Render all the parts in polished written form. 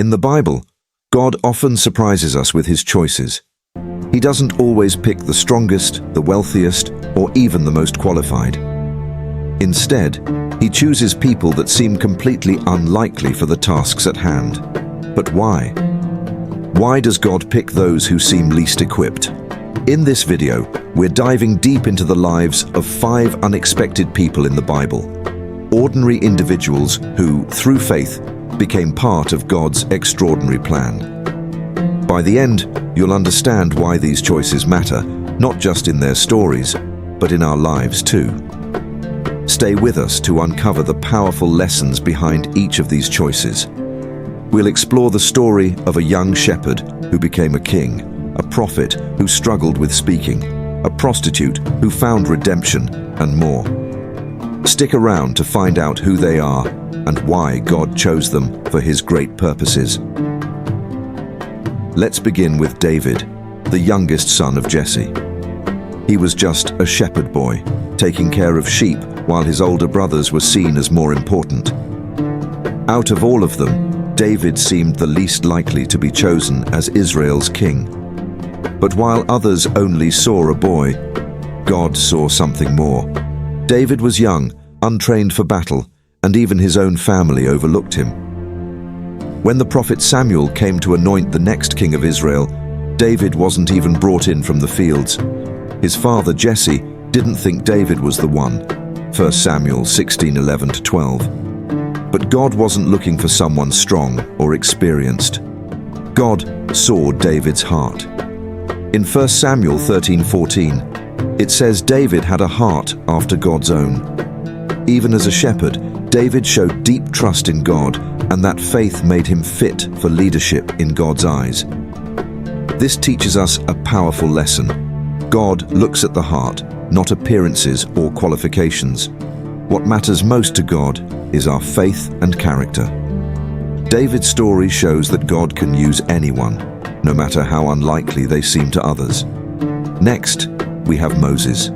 In the Bible, God often surprises us with his choices. He doesn't always pick the strongest, the wealthiest, or even the most qualified. Instead, he chooses people that seem completely unlikely for the tasks at hand. But why? Why does God pick those who seem least equipped? In this video, we're diving deep into the lives of 5 unexpected people in the Bible. Ordinary individuals who, through faith, became part of God's extraordinary plan. By the end, you'll understand why these choices matter, not just in their stories, but in our lives too. Stay with us to uncover the powerful lessons behind each of these choices. We'll explore the story of a young shepherd who became a king, a prophet who struggled with speaking, a prostitute who found redemption, and more. Stick around to find out who they are and why God chose them for his great purposes. Let's begin with David, the youngest son of Jesse. He was just a shepherd boy, taking care of sheep while his older brothers were seen as more important. Out of all of them, David seemed the least likely to be chosen as Israel's king. But while others only saw a boy, God saw something more. David was young, untrained for battle, and even his own family overlooked him. When the prophet Samuel came to anoint the next king of Israel, David wasn't even brought in from the fields. His father Jesse didn't think David was the one. 1 Samuel 16:11-12. But God wasn't looking for someone strong or experienced. God saw David's heart. In 1 Samuel 13:14, it says David had a heart after God's own. Even as a shepherd, David showed deep trust in God, and that faith made him fit for leadership in God's eyes. This teaches us a powerful lesson. God looks at the heart, not appearances or qualifications. What matters most to God is our faith and character. David's story shows that God can use anyone, no matter how unlikely they seem to others. Next, we have Moses.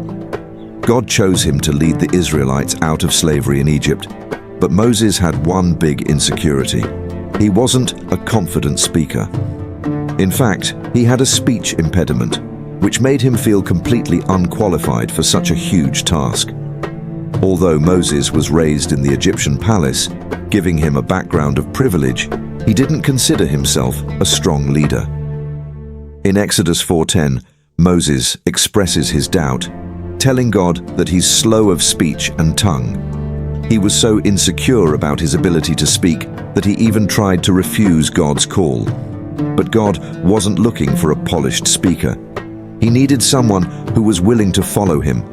God chose him to lead the Israelites out of slavery in Egypt, but Moses had one big insecurity. He wasn't a confident speaker. In fact, he had a speech impediment, which made him feel completely unqualified for such a huge task. Although Moses was raised in the Egyptian palace, giving him a background of privilege, he didn't consider himself a strong leader. In Exodus 4:10, Moses expresses his doubt, telling God that he's slow of speech and tongue. He was so insecure about his ability to speak that he even tried to refuse God's call. But God wasn't looking for a polished speaker. He needed someone who was willing to follow him.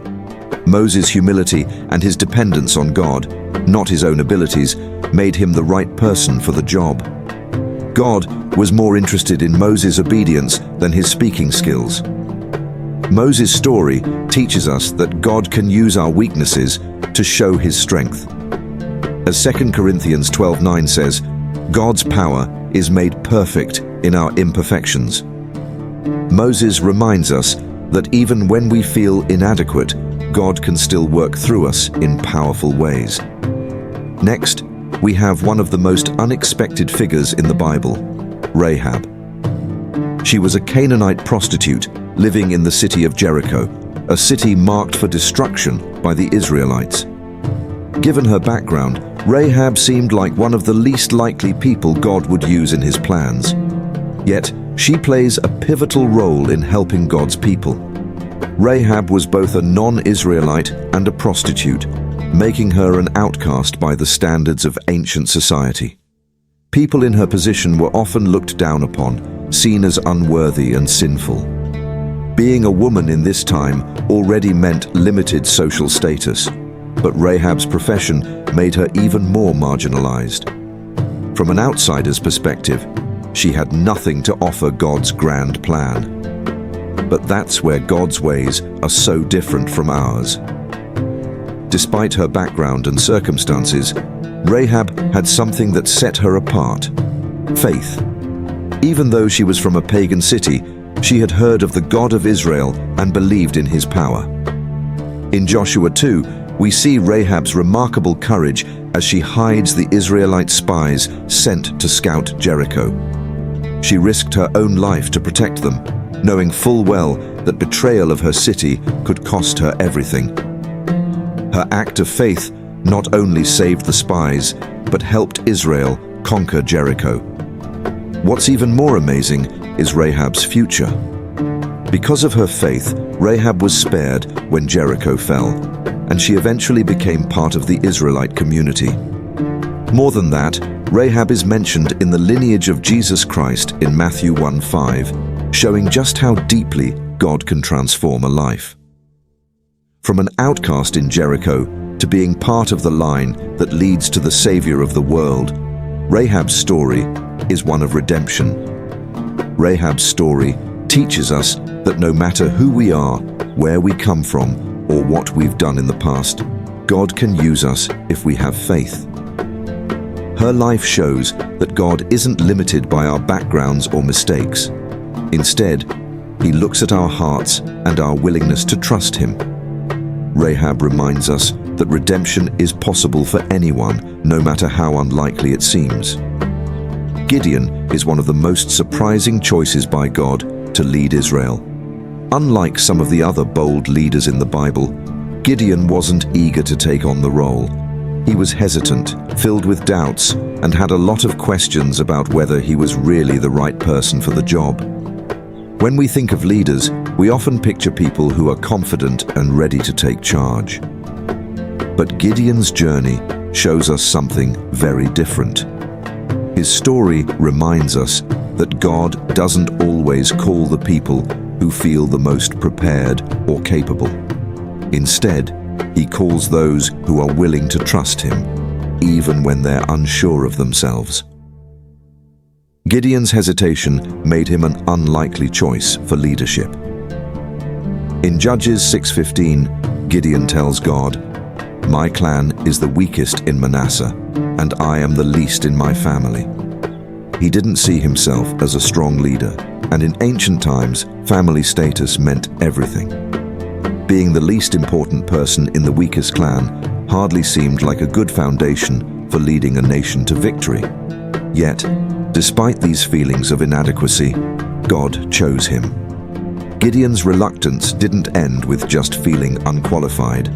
Moses' humility and his dependence on God, not his own abilities, made him the right person for the job. God was more interested in Moses' obedience than his speaking skills. Moses' story teaches us that God can use our weaknesses to show his strength. As 2 Corinthians 12:9 says, God's power is made perfect in our imperfections. Moses reminds us that even when we feel inadequate, God can still work through us in powerful ways. Next, we have one of the most unexpected figures in the Bible, Rahab. She was a Canaanite prostitute living in the city of Jericho, a city marked for destruction by the Israelites. Given her background, Rahab seemed like one of the least likely people God would use in his plans. Yet, she plays a pivotal role in helping God's people. Rahab was both a non-Israelite and a prostitute, making her an outcast by the standards of ancient society. People in her position were often looked down upon, seen as unworthy and sinful. Being a woman in this time already meant limited social status, but Rahab's profession made her even more marginalized. From an outsider's perspective, she had nothing to offer God's grand plan. But that's where God's ways are so different from ours. Despite her background and circumstances, Rahab had something that set her apart: faith. Even though she was from a pagan city, she had heard of the God of Israel and believed in his power. In Joshua 2, we see Rahab's remarkable courage as she hides the Israelite spies sent to scout Jericho. She risked her own life to protect them, knowing full well that betrayal of her city could cost her everything. Her act of faith not only saved the spies, but helped Israel conquer Jericho. What's even more amazing is Rahab's future. Because of her faith, Rahab was spared when Jericho fell, and she eventually became part of the Israelite community. More than that, Rahab is mentioned in the lineage of Jesus Christ in Matthew 1:5, showing just how deeply God can transform a life. From an outcast in Jericho to being part of the line that leads to the Savior of the world, Rahab's story is one of redemption. Rahab's story teaches us that no matter who we are, where we come from, or what we've done in the past, God can use us if we have faith. Her life shows that God isn't limited by our backgrounds or mistakes. Instead, He looks at our hearts and our willingness to trust Him. Rahab reminds us that redemption is possible for anyone, no matter how unlikely it seems. Gideon is one of the most surprising choices by God to lead Israel. Unlike some of the other bold leaders in the Bible, Gideon wasn't eager to take on the role. He was hesitant, filled with doubts, and had a lot of questions about whether he was really the right person for the job. When we think of leaders, we often picture people who are confident and ready to take charge. But Gideon's journey shows us something very different. His story reminds us that God doesn't always call the people who feel the most prepared or capable. Instead, He calls those who are willing to trust Him, even when they're unsure of themselves. Gideon's hesitation made him an unlikely choice for leadership. In Judges 6:15, Gideon tells God, "My clan is the weakest in Manasseh, and I am the least in my family." He didn't see himself as a strong leader, and in ancient times, family status meant everything. Being the least important person in the weakest clan hardly seemed like a good foundation for leading a nation to victory. Yet, despite these feelings of inadequacy, God chose him. Gideon's reluctance didn't end with just feeling unqualified.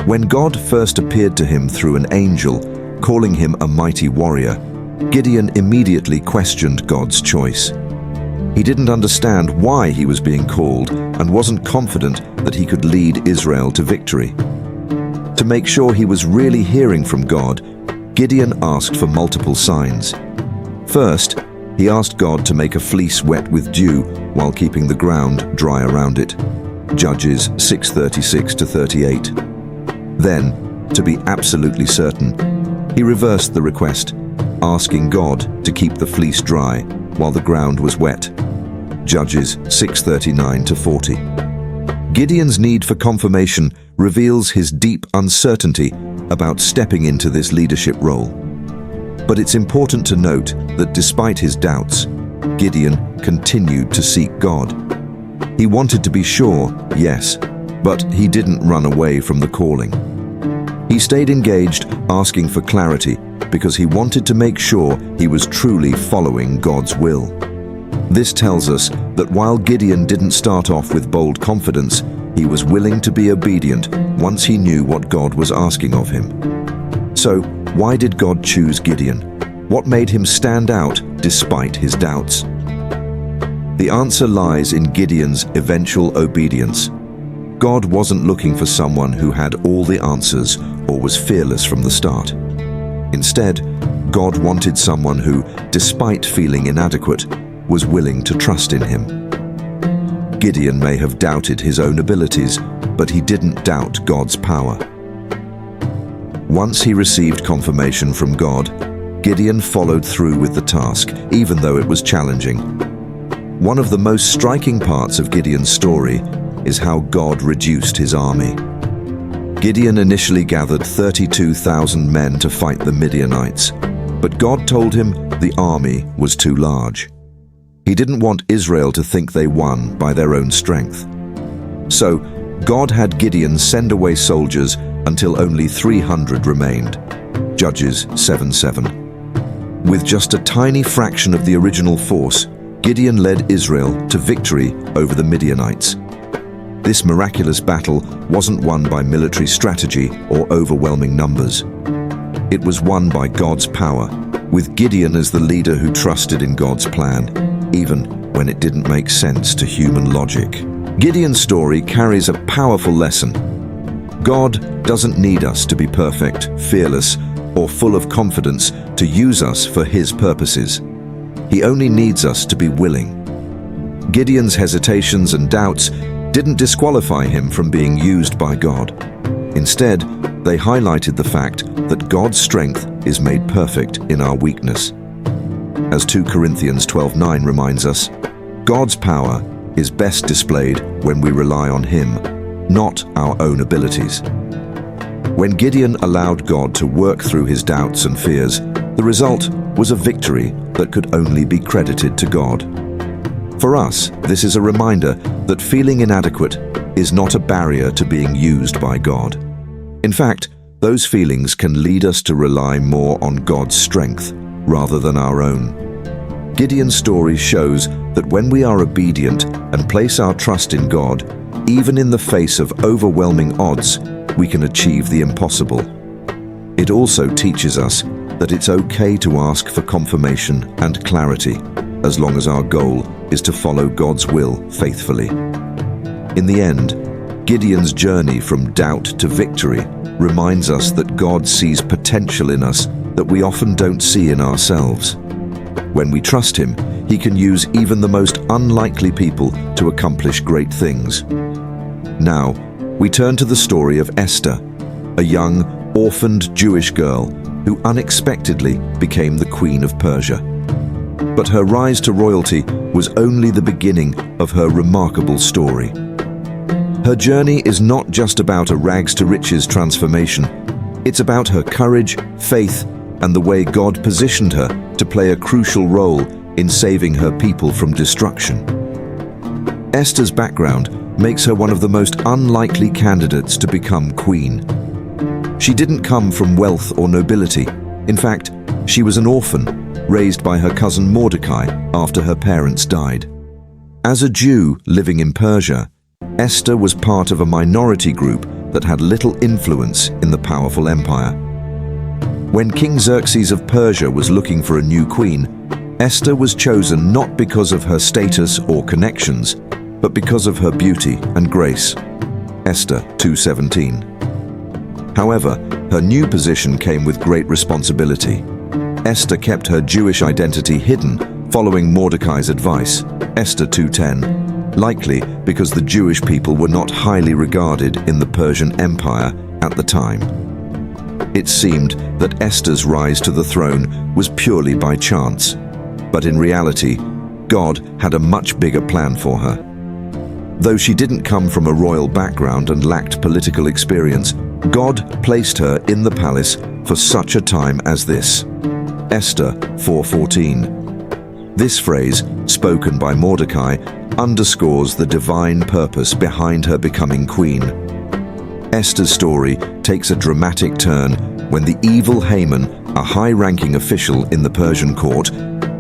When God first appeared to him through an angel, calling him a mighty warrior, Gideon immediately questioned God's choice. He didn't understand why he was being called and wasn't confident that he could lead Israel to victory. To make sure he was really hearing from God, Gideon asked for multiple signs. First, he asked God to make a fleece wet with dew while keeping the ground dry around it. Judges 6:36-38. Then, to be absolutely certain, he reversed the request, asking God to keep the fleece dry while the ground was wet. Judges 6:39-40. Gideon's need for confirmation reveals his deep uncertainty about stepping into this leadership role. But it's important to note that despite his doubts, Gideon continued to seek God. He wanted to be sure, yes, but he didn't run away from the calling. He stayed engaged, asking for clarity, because he wanted to make sure he was truly following God's will. This tells us that while Gideon didn't start off with bold confidence, he was willing to be obedient once he knew what God was asking of him. So, why did God choose Gideon? What made him stand out despite his doubts? The answer lies in Gideon's eventual obedience. God wasn't looking for someone who had all the answers or was fearless from the start. Instead, God wanted someone who, despite feeling inadequate, was willing to trust in him. Gideon may have doubted his own abilities, but he didn't doubt God's power. Once he received confirmation from God, Gideon followed through with the task, even though it was challenging. One of the most striking parts of Gideon's story is how God reduced his army. Gideon initially gathered 32,000 men to fight the Midianites, but God told him the army was too large. He didn't want Israel to think they won by their own strength. So, God had Gideon send away soldiers until only 300 remained. Judges 7:7. With just a tiny fraction of the original force, Gideon led Israel to victory over the Midianites. This miraculous battle wasn't won by military strategy or overwhelming numbers. It was won by God's power, with Gideon as the leader who trusted in God's plan, even when it didn't make sense to human logic. Gideon's story carries a powerful lesson. God doesn't need us to be perfect, fearless, or full of confidence to use us for His purposes. He only needs us to be willing. Gideon's hesitations and doubts didn't disqualify him from being used by God. Instead, they highlighted the fact that God's strength is made perfect in our weakness. As 2 Corinthians 12:9 reminds us, God's power is best displayed when we rely on Him, not our own abilities. When Gideon allowed God to work through his doubts and fears, the result was a victory that could only be credited to God. For us, this is a reminder that feeling inadequate is not a barrier to being used by God. In fact, those feelings can lead us to rely more on God's strength rather than our own. Gideon's story shows that when we are obedient and place our trust in God, even in the face of overwhelming odds, we can achieve the impossible. It also teaches us that it's okay to ask for confirmation and clarity, as long as our goal is to follow God's will faithfully. In the end, Gideon's journey from doubt to victory reminds us that God sees potential in us that we often don't see in ourselves. When we trust Him, He can use even the most unlikely people to accomplish great things. Now, we turn to the story of Esther, a young, orphaned Jewish girl who unexpectedly became the Queen of Persia. But her rise to royalty was only the beginning of her remarkable story. Her journey is not just about a rags-to-riches transformation. It's about her courage, faith, and the way God positioned her to play a crucial role in saving her people from destruction. Esther's background makes her one of the most unlikely candidates to become queen. She didn't come from wealth or nobility. In fact, she was an orphan, raised by her cousin Mordecai after her parents died. As a Jew living in Persia, Esther was part of a minority group that had little influence in the powerful empire. When King Xerxes of Persia was looking for a new queen, Esther was chosen not because of her status or connections, but because of her beauty and grace. Esther 2:17. However, her new position came with great responsibility. Esther kept her Jewish identity hidden, following Mordecai's advice. Esther 2:10. Likely because the Jewish people were not highly regarded in the Persian Empire at the time. It seemed that Esther's rise to the throne was purely by chance, but in reality, God had a much bigger plan for her. Though she didn't come from a royal background and lacked political experience, God placed her in the palace for such a time as this. Esther 4:14. This phrase, spoken by Mordecai, underscores the divine purpose behind her becoming queen. Esther's story takes a dramatic turn when the evil Haman, a high-ranking official in the Persian court,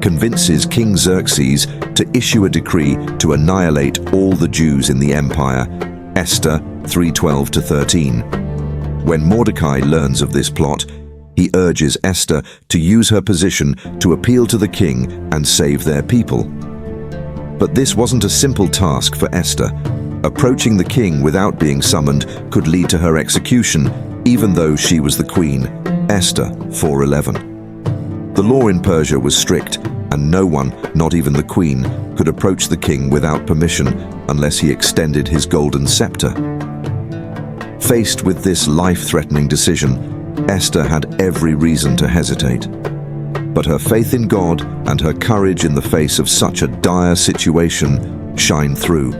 convinces King Xerxes to issue a decree to annihilate all the Jews in the empire. Esther 3:12-13. When Mordecai learns of this plot, he urges Esther to use her position to appeal to the king and save their people. But this wasn't a simple task for Esther. Approaching the king without being summoned could lead to her execution, even though she was the queen. Esther 4:11. The law in Persia was strict, and no one, not even the queen, could approach the king without permission unless he extended his golden scepter. Faced with this life-threatening decision, Esther had every reason to hesitate. But her faith in God and her courage in the face of such a dire situation shined through.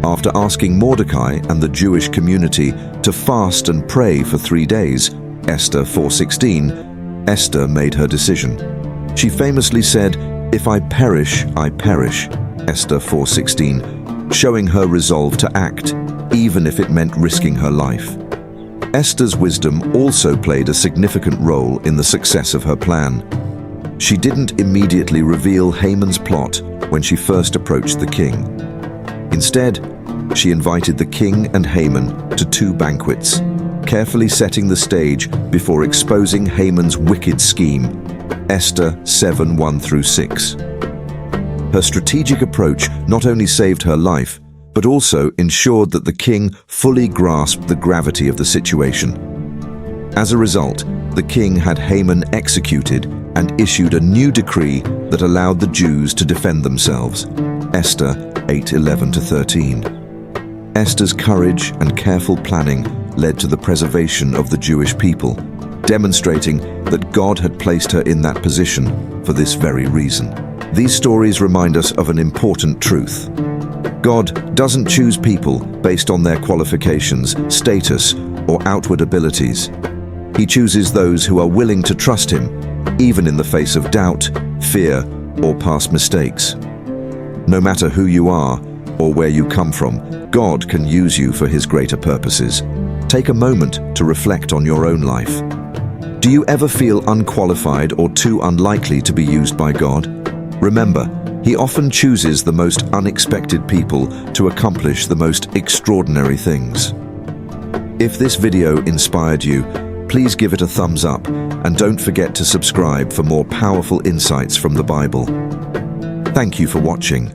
After asking Mordecai and the Jewish community to fast and pray for 3 days, Esther 4:16, Esther made her decision. She famously said, "If I perish, I perish," Esther 4:16, showing her resolve to act, even if it meant risking her life. Esther's wisdom also played a significant role in the success of her plan. She didn't immediately reveal Haman's plot when she first approached the king. Instead, she invited the king and Haman to 2 banquets, carefully setting the stage before exposing Haman's wicked scheme. Esther 7:1-6. Her strategic approach not only saved her life, but also ensured that the king fully grasped the gravity of the situation. As a result, the king had Haman executed and issued a new decree that allowed the Jews to defend themselves. Esther 8:11-13. Esther's courage and careful planning led to the preservation of the Jewish people, demonstrating that God had placed her in that position for this very reason. These stories remind us of an important truth. God doesn't choose people based on their qualifications, status, or outward abilities. He chooses those who are willing to trust Him, even in the face of doubt, fear, or past mistakes. No matter who you are or where you come from, God can use you for His greater purposes. Take a moment to reflect on your own life. Do you ever feel unqualified or too unlikely to be used by God? Remember, He often chooses the most unexpected people to accomplish the most extraordinary things. If this video inspired you, please give it a thumbs up and don't forget to subscribe for more powerful insights from the Bible. Thank you for watching.